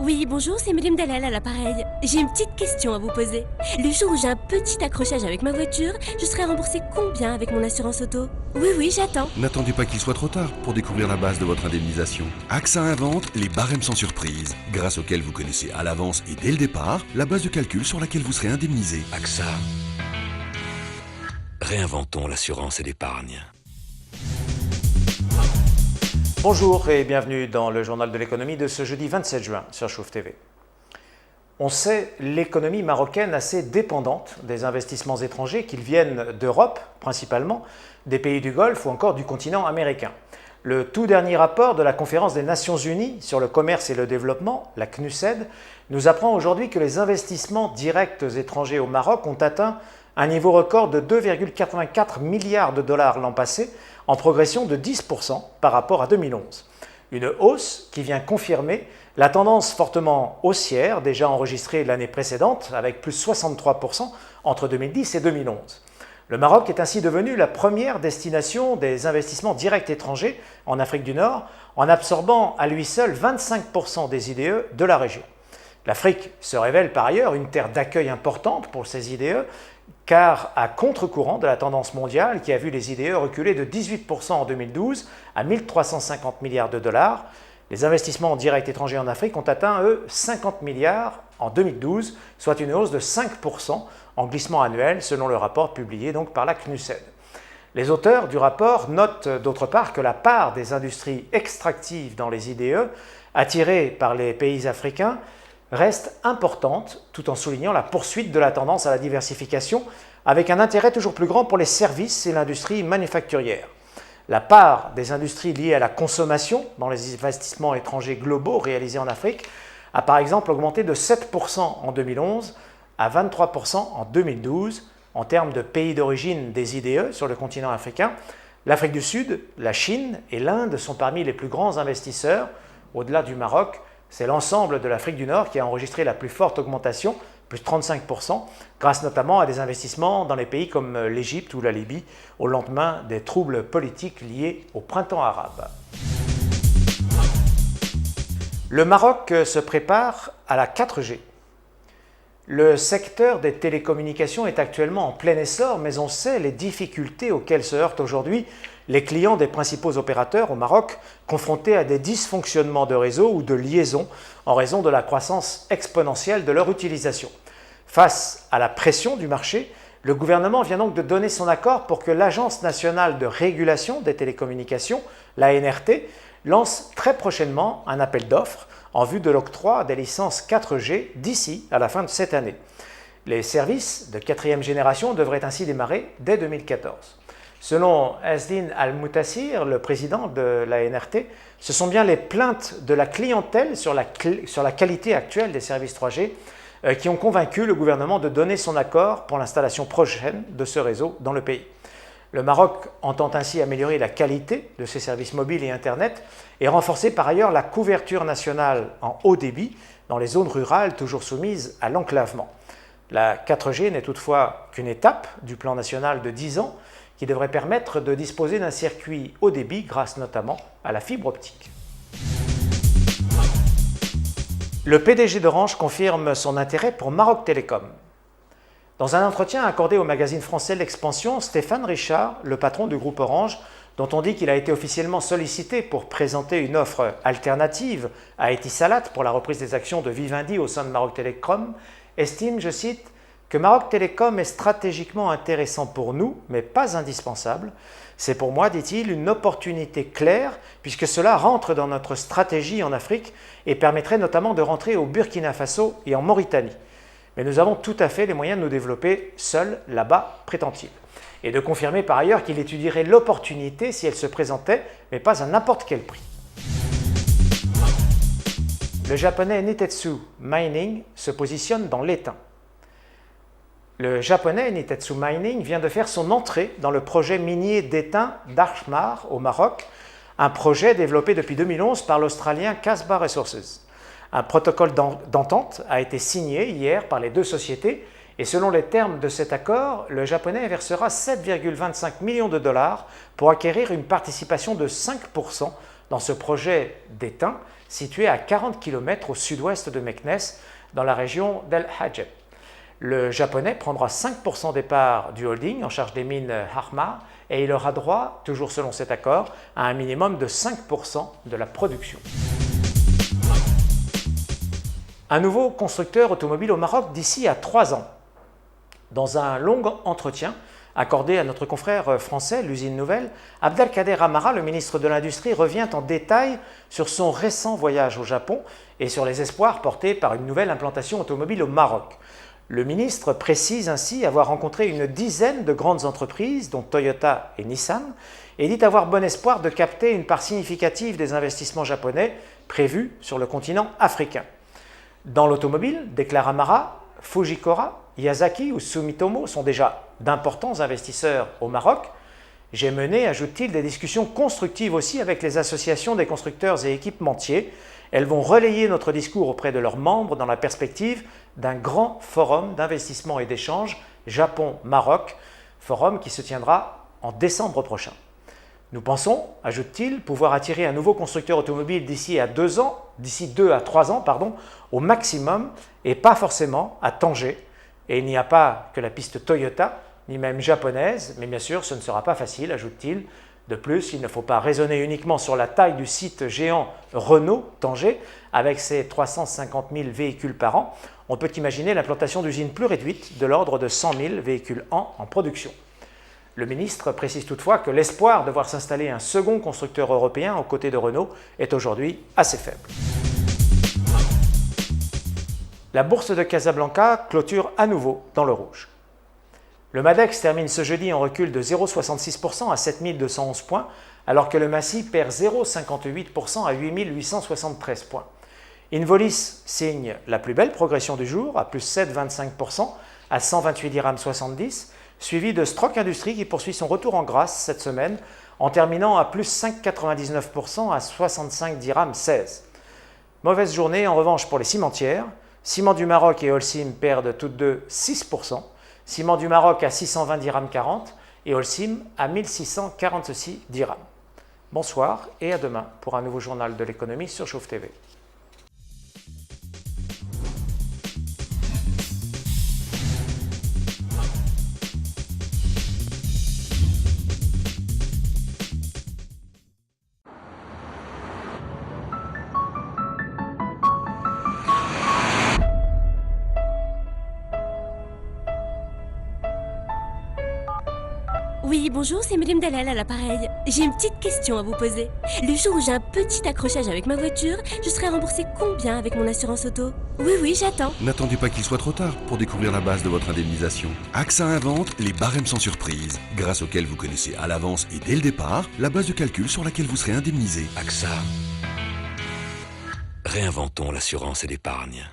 Oui, bonjour, c'est Madame Dalal à l'appareil. J'ai une petite question à vous poser. Le jour où j'ai un petit accrochage avec ma voiture, je serai remboursée combien avec mon assurance auto? Oui, j'attends. N'attendez pas qu'il soit trop tard pour découvrir la base de votre indemnisation. AXA invente les barèmes sans surprise, grâce auxquels vous connaissez à l'avance et dès le départ la base de calcul sur laquelle vous serez indemnisé. AXA. Réinventons l'assurance et l'épargne. Bonjour et bienvenue dans le journal de l'économie de ce jeudi 27 juin sur Chouf TV. On sait l'économie marocaine assez dépendante des investissements étrangers, qu'ils viennent d'Europe principalement, des pays du Golfe ou encore du continent américain. Le tout dernier rapport de la conférence des Nations Unies sur le commerce et le développement, la CNUSED, nous apprend aujourd'hui que les investissements directs étrangers au Maroc ont atteint un niveau record de 2,84 milliards de dollars l'an passé, en progression de 10% par rapport à 2011. Une hausse qui vient confirmer la tendance fortement haussière déjà enregistrée l'année précédente, avec plus 63% entre 2010 et 2011. Le Maroc est ainsi devenu la première destination des investissements directs étrangers en Afrique du Nord, en absorbant à lui seul 25% des IDE de la région. L'Afrique se révèle par ailleurs une terre d'accueil importante pour ces IDE, car à contre-courant de la tendance mondiale qui a vu les IDE reculer de 18% en 2012 à 1 350 milliards de dollars, les investissements directs étrangers en Afrique ont atteint, eux, 50 milliards en 2012, soit une hausse de 5% en glissement annuel, selon le rapport publié donc par la CNUSED. Les auteurs du rapport notent d'autre part que la part des industries extractives dans les IDE, attirées par les pays africains, reste importante, tout en soulignant la poursuite de la tendance à la diversification, avec un intérêt toujours plus grand pour les services et l'industrie manufacturière. La part des industries liées à la consommation dans les investissements étrangers globaux réalisés en Afrique a par exemple augmenté de 7% en 2011 à 23% en 2012. En termes de pays d'origine des IDE sur le continent africain, l'Afrique du Sud, la Chine et l'Inde sont parmi les plus grands investisseurs. Au-delà du Maroc, c'est l'ensemble de l'Afrique du Nord qui a enregistré la plus forte augmentation, plus 35%, grâce notamment à des investissements dans les pays comme l'Égypte ou la Libye, au lendemain des troubles politiques liés au printemps arabe. Le Maroc se prépare à la 4G. Le secteur des télécommunications est actuellement en plein essor, mais on sait les difficultés auxquelles se heurtent aujourd'hui les clients des principaux opérateurs au Maroc, confrontés à des dysfonctionnements de réseau ou de liaison en raison de la croissance exponentielle de leur utilisation. Face à la pression du marché, le gouvernement vient donc de donner son accord pour que l'Agence nationale de régulation des télécommunications, l'ANRT, lance très prochainement un appel d'offres en vue de l'octroi des licences 4G d'ici à la fin de cette année. Les services de 4e génération devraient ainsi démarrer dès 2014. Selon Asdin Al-Moutassir, le président de la NRT, ce sont bien les plaintes de la clientèle sur la qualité actuelle des services 3G qui ont convaincu le gouvernement de donner son accord pour l'installation prochaine de ce réseau dans le pays. Le Maroc entend ainsi améliorer la qualité de ses services mobiles et Internet et renforcer par ailleurs la couverture nationale en haut débit dans les zones rurales toujours soumises à l'enclavement. La 4G n'est toutefois qu'une étape du plan national de 10 ans qui devrait permettre de disposer d'un circuit haut débit grâce notamment à la fibre optique. Le PDG d'Orange confirme son intérêt pour Maroc Télécom. Dans un entretien accordé au magazine français L'Expansion, Stéphane Richard, le patron du groupe Orange, dont on dit qu'il a été officiellement sollicité pour présenter une offre alternative à Etisalat pour la reprise des actions de Vivendi au sein de Maroc Télécom, estime, je cite, que Maroc Télécom est stratégiquement intéressant pour nous, mais pas indispensable. C'est pour moi, dit-il, une opportunité claire, puisque cela rentre dans notre stratégie en Afrique et permettrait notamment de rentrer au Burkina Faso et en Mauritanie. Mais nous avons tout à fait les moyens de nous développer seuls là-bas, prétend-il. Et de confirmer par ailleurs qu'il étudierait l'opportunité si elle se présentait, mais pas à n'importe quel prix. Le japonais Nitetsu Mining se positionne dans l'étain. Le japonais Nitetsu Mining vient de faire son entrée dans le projet minier d'étain d'Archmar au Maroc, un projet développé depuis 2011 par l'Australien Casbah Resources. Un protocole d'entente a été signé hier par les deux sociétés et selon les termes de cet accord, le japonais versera 7,25 millions de dollars pour acquérir une participation de 5% dans ce projet d'étain situé à 40 km au sud-ouest de Meknès, dans la région d'El Hajeb. Le japonais prendra 5% des parts du holding en charge des mines Harma et il aura droit, toujours selon cet accord, à un minimum de 5% de la production. Un nouveau constructeur automobile au Maroc d'ici à 3 ans. Dans un long entretien accordé à notre confrère français, l'usine Nouvelle, Abdelkader Amara, le ministre de l'Industrie, revient en détail sur son récent voyage au Japon et sur les espoirs portés par une nouvelle implantation automobile au Maroc. Le ministre précise ainsi avoir rencontré une dizaine de grandes entreprises, dont Toyota et Nissan, et dit avoir bon espoir de capter une part significative des investissements japonais prévus sur le continent africain. Dans l'automobile, déclare Amara, Fujikura, Yazaki ou Sumitomo sont déjà d'importants investisseurs au Maroc. J'ai mené, ajoute-t-il, des discussions constructives aussi avec les associations des constructeurs et équipementiers. Elles vont relayer notre discours auprès de leurs membres dans la perspective d'un grand forum d'investissement et d'échange Japon-Maroc, forum qui se tiendra en décembre prochain. Nous pensons, ajoute-t-il, pouvoir attirer un nouveau constructeur automobile d'ici 2 à 3 ans, au maximum, et pas forcément à Tanger. Et il n'y a pas que la piste Toyota, ni même japonaise, mais bien sûr, ce ne sera pas facile, ajoute-t-il. De plus, il ne faut pas raisonner uniquement sur la taille du site géant Renault Tanger, avec ses 350 000 véhicules par an. On peut imaginer l'implantation d'usines plus réduites, de l'ordre de 100 000 véhicules an en production. Le ministre précise toutefois que l'espoir de voir s'installer un second constructeur européen aux côtés de Renault est aujourd'hui assez faible. La bourse de Casablanca clôture à nouveau dans le rouge. Le Madex termine ce jeudi en recul de 0,66% à 7 211 points, alors que le Massi perd 0,58% à 8 873 points. Involis signe la plus belle progression du jour, à plus 7,25% à 128 dirhams 70, suivi de Strock Industries qui poursuit son retour en grâce cette semaine en terminant à plus 5,99% à 65 dirhams 16. Mauvaise journée en revanche pour les cimentières. Ciment du Maroc et Holcim perdent toutes deux 6%. Ciment du Maroc à 620 dirhams 40 et Holcim à 1646 dirhams. Bonsoir et à demain pour un nouveau journal de l'économie sur Chauffe TV. Oui, bonjour, c'est Madame Dalal à l'appareil. J'ai une petite question à vous poser. Le jour où j'ai un petit accrochage avec ma voiture, je serai remboursée combien avec mon assurance auto? Oui, j'attends. N'attendez pas qu'il soit trop tard pour découvrir la base de votre indemnisation. AXA invente les barèmes sans surprise, grâce auxquels vous connaissez à l'avance et dès le départ la base de calcul sur laquelle vous serez indemnisé. AXA. Réinventons l'assurance et l'épargne.